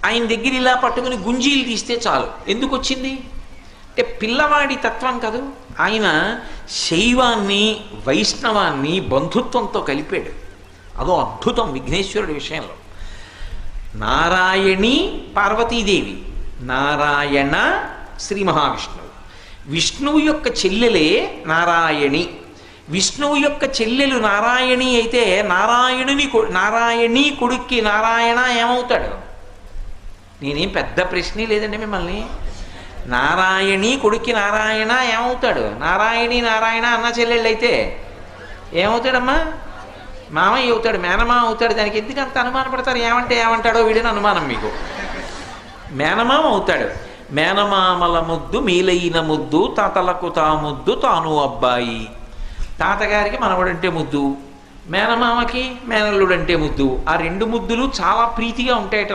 ఆయన దగ్గర ఇలా పట్టుకుని గుంజీలు తీస్తే చాలు. ఎందుకు వచ్చింది అంటే పిల్లవాడి తత్వం కాదు. ఆయన శైవాన్ని వైష్ణవాన్ని బంధుత్వంతో కలిపాడు. అదో అద్భుతం విఘ్నేశ్వరుడి విషయంలో. నారాయణి పార్వతీదేవి, నారాయణ శ్రీ మహావిష్ణువు. విష్ణువు యొక్క చెల్లెలే నారాయణి. విష్ణువు యొక్క చెల్లెలు నారాయణి అయితే నారాయణి కొడుక్కి నారాయణ ఏమవుతాడు? నేనేం పెద్ద ప్రశ్నే లేదండి మిమ్మల్ని. నారాయణి కొడుక్కి నారాయణ ఏమవుతాడు? నారాయణ అన్న చెల్లెళ్ళు అయితే ఏమవుతాడమ్మా? మామయ్య అవుతాడు, మేనమామ అవుతాడు. దానికి ఎందుకు అంత అనుమానపడతారు? ఏమంటాడో వీడని అనుమానం మీకు. మేనమామ అవుతాడు. మేనమామల ముద్దు మేలైన ముద్దు, తాతలకు తా ముద్దు తాను అబ్బాయి. తాతగారికి మనవడంటే ముద్దు, మేనమామకి మేనల్లుడంటే ముద్దు. ఆ రెండు ముద్దులు చాలా ప్రీతిగా ఉంటాయట